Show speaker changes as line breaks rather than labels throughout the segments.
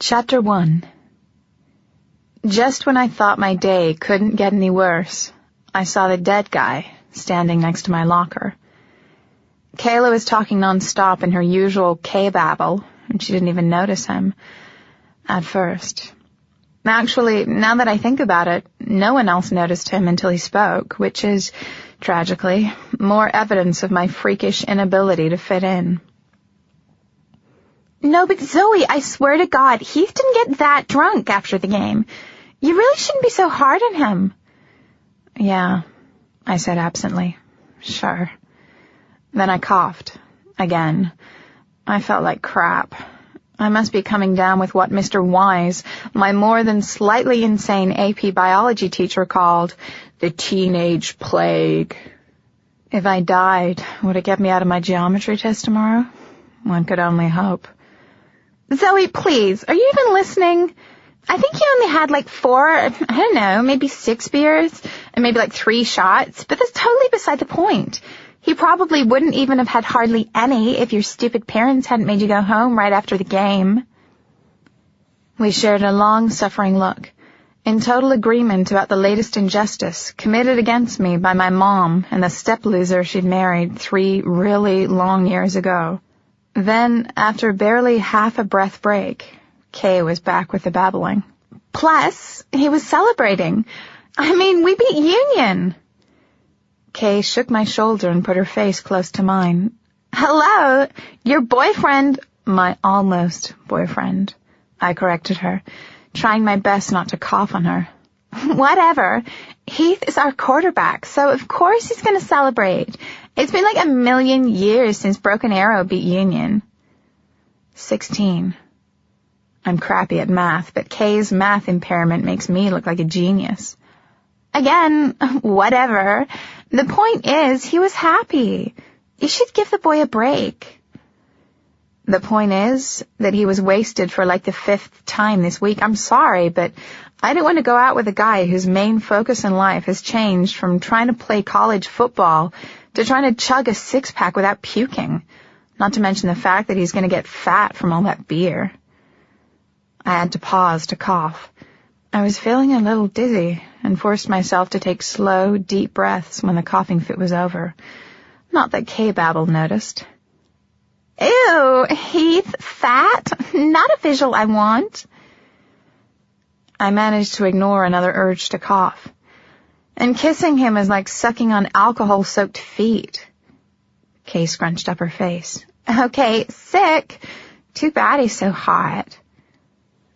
Chapter 1. Just when I thought my day couldn't get any worse, I saw the dead guy standing next to my locker. Kayla was talking nonstop in her usual K-babble, and she didn't even notice him at first. Actually, now that I think about it, no one else noticed him until he spoke, which is, tragically, more evidence of my freakish inability to fit in.
No, but Zoe, I swear to God, Heath didn't get that drunk after the game. You really shouldn't be so hard on him.
Yeah, I said absently. Sure. Then I coughed. Again. I felt like crap. I must be coming down with what Mr. Wise, my more than slightly insane AP biology teacher, called the teenage plague. If I died, would it get me out of my geometry test tomorrow? One could only hope.
Zoe, please, are you even listening? I think you only had like 4, I don't know, maybe 6 beers, and maybe like 3 shots, but that's totally beside the point. He probably wouldn't even have had hardly any if your stupid parents hadn't made you go home right after the game.
We shared a long, suffering look, in total agreement about the latest injustice committed against me by my mom and the step-loser she'd married 3 really long years ago. Then, after barely half a breath break, Kay was back with the babbling.
Plus, he was celebrating. I mean, we beat Union.
Kay shook my shoulder and put her face close to mine.
Hello, your boyfriend...
My almost boyfriend, I corrected her, trying my best not to cough on her.
Whatever. Heath is our quarterback, so of course he's going to celebrate. It's been like 1,000,000 years since Broken Arrow beat Union.
16. I'm crappy at math, but Kay's math impairment makes me look like a genius.
Again, whatever. The point is, he was happy. You should give the boy a break.
The point is that he was wasted for like the 5th time this week. I'm sorry, but I don't want to go out with a guy whose main focus in life has changed from trying to play college football to trying to chug a 6-pack without puking, not to mention the fact that he's going to get fat from all that beer. I had to pause to cough. I was feeling a little dizzy and forced myself to take slow, deep breaths when the coughing fit was over. Not that K-babble noticed.
Ew, Heath, fat? Not a visual I want.
I managed to ignore another urge to cough. And kissing him is like sucking on alcohol-soaked feet. Kay scrunched up her face.
Okay, sick.
Too bad he's so hot.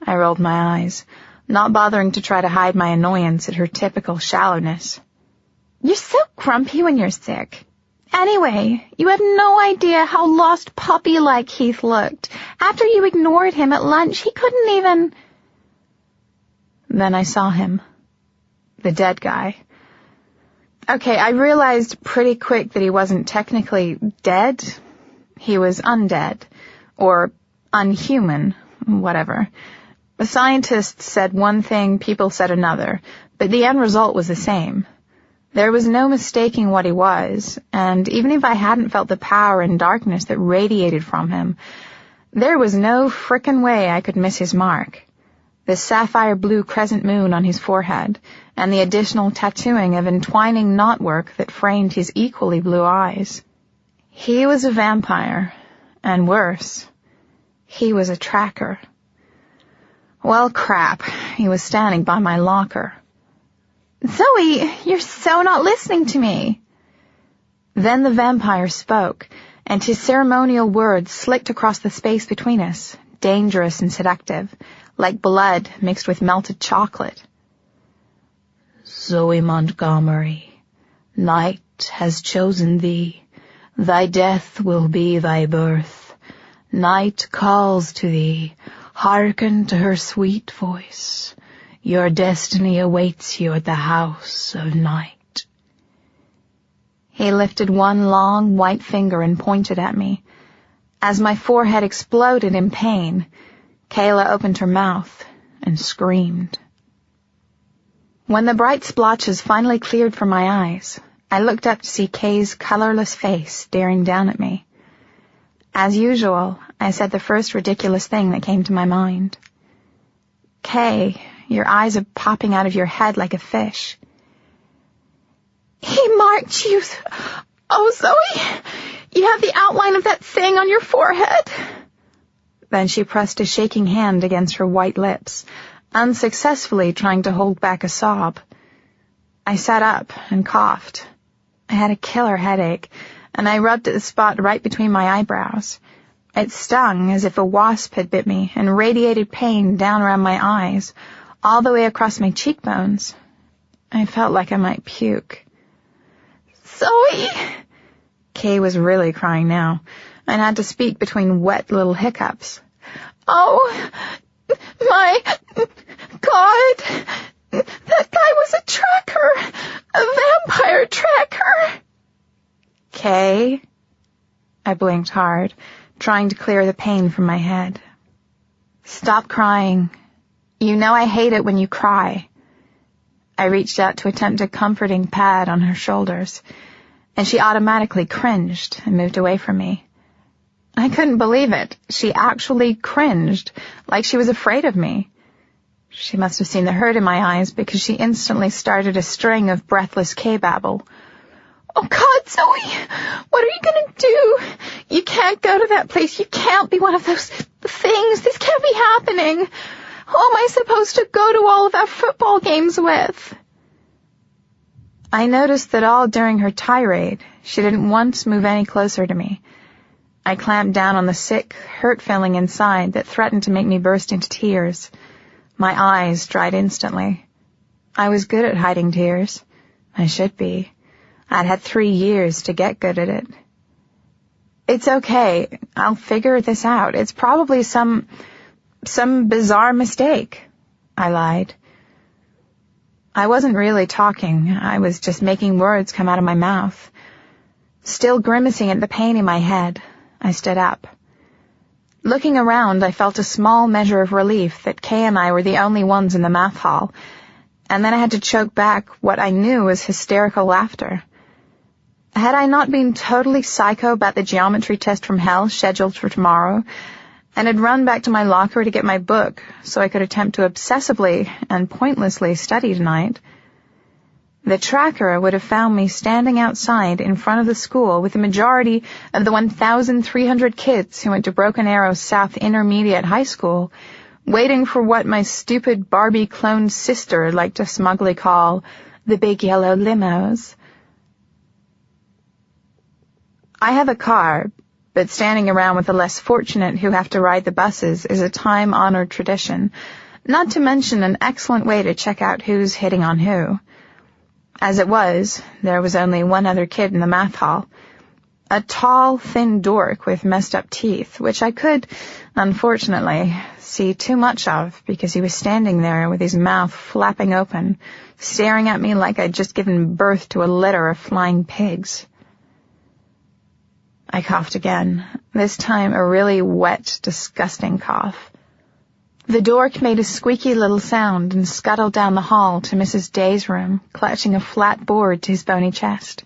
I rolled my eyes, not bothering to try to hide my annoyance at her typical shallowness.
You're so grumpy when you're sick. Anyway, you have no idea how lost puppy-like Heath looked. After you ignored him at lunch, he couldn't even...
Then I saw him. The dead guy. Okay, I realized pretty quick that he wasn't technically dead. He was undead. Or unhuman. Whatever. The scientists said one thing, people said another, but the end result was the same. There was no mistaking what he was, and even if I hadn't felt the power and darkness that radiated from him, there was no frickin' way I could miss his mark. The sapphire blue crescent moon on his forehead, and the additional tattooing of entwining knotwork that framed his equally blue eyes. He was a vampire, and worse, he was a tracker. Well, crap, he was standing by my locker.
Zoe, you're so not listening to me.
Then the vampire spoke, and his ceremonial words slicked across the space between us, dangerous and seductive, like blood mixed with melted chocolate. Zoe Montgomery, night has chosen thee. Thy death will be thy birth. Night calls to thee. Hearken to her sweet voice. Your destiny awaits you at the house of night. He lifted one long white finger and pointed at me. As my forehead exploded in pain, Kayla opened her mouth and screamed. When the bright splotches finally cleared from my eyes, I looked up to see Kay's colorless face staring down at me. As usual, I said the first ridiculous thing that came to my mind. Kay, your eyes are popping out of your head like a fish.
He marked you. Oh, Zoe, you have the outline of that thing on your forehead.
Then she pressed a shaking hand against her white lips, unsuccessfully trying to hold back a sob. I sat up and coughed. I had a killer headache, and I rubbed at the spot right between my eyebrows. It stung as if a wasp had bit me and radiated pain down around my eyes, all the way across my cheekbones. I felt like I might puke.
Zoe!
Kay was really crying now, and had to speak between wet little hiccups.
Oh, my God! That guy was a tracker! A vampire tracker!
Kay? I blinked hard, trying to clear the pain from my head. Stop crying. You know I hate it when you cry. I reached out to attempt a comforting pad on her shoulders, and she automatically cringed and moved away from me. I couldn't believe it. She actually cringed, like she was afraid of me. She must have seen the hurt in my eyes, because she instantly started a string of breathless K-babble.
Oh, God, Zoe, what are you going to do? You can't go to that place. You can't be one of those things. This can't be happening. Who am I supposed to go to all of our football games with?
I noticed that all during her tirade, she didn't once move any closer to me. I clamped down on the sick, hurt feeling inside that threatened to make me burst into tears. My eyes dried instantly. I was good at hiding tears. I should be. I'd had 3 years to get good at it. It's okay. I'll figure this out. It's probably some bizarre mistake, I lied. I wasn't really talking. I was just making words come out of my mouth. Still grimacing at the pain in my head, I stood up. Looking around, I felt a small measure of relief that Kay and I were the only ones in the math hall, and then I had to choke back what I knew was hysterical laughter. Had I not been totally psycho about the geometry test from hell scheduled for tomorrow, and had run back to my locker to get my book so I could attempt to obsessively and pointlessly study tonight, the tracker would have found me standing outside in front of the school with the majority of the 1,300 kids who went to Broken Arrow South Intermediate High School, waiting for what my stupid Barbie-cloned sister liked to smugly call the big yellow limos. I have a car, but standing around with the less fortunate who have to ride the buses is a time-honored tradition, not to mention an excellent way to check out who's hitting on who. As it was, there was only one other kid in the math hall, a tall, thin dork with messed-up teeth, which I could, unfortunately, see too much of because he was standing there with his mouth flapping open, staring at me like I'd just given birth to a litter of flying pigs. I coughed again, this time a really wet, disgusting cough. The dork made a squeaky little sound and scuttled down the hall to Mrs. Day's room, clutching a flat board to his bony chest.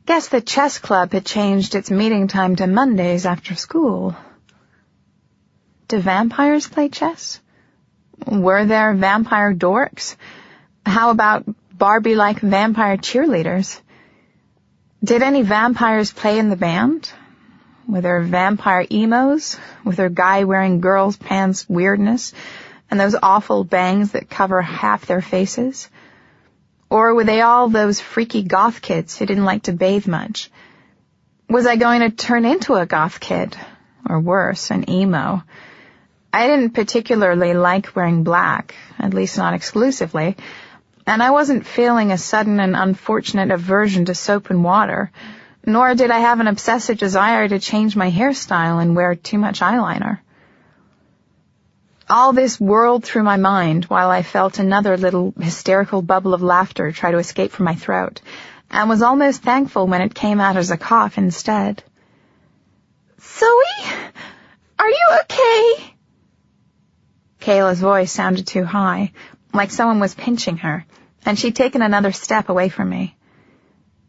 Guess the chess club had changed its meeting time to Mondays after school. Do vampires play chess? Were there vampire dorks? How about Barbie-like vampire cheerleaders? Did any vampires play in the band? Were there vampire emos, with their guy-wearing girls' pants weirdness, and those awful bangs that cover half their faces? Or were they all those freaky goth kids who didn't like to bathe much? Was I going to turn into a goth kid? Or worse, an emo? I didn't particularly like wearing black, at least not exclusively, and I wasn't feeling a sudden and unfortunate aversion to soap and water, nor did I have an obsessive desire to change my hairstyle and wear too much eyeliner. All this whirled through my mind while I felt another little hysterical bubble of laughter try to escape from my throat, and was almost thankful when it came out as a cough instead.
Zoe, are you okay?
Kayla's voice sounded too high, like someone was pinching her, and she'd taken another step away from me.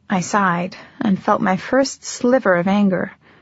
I sighed and felt my first sliver of anger.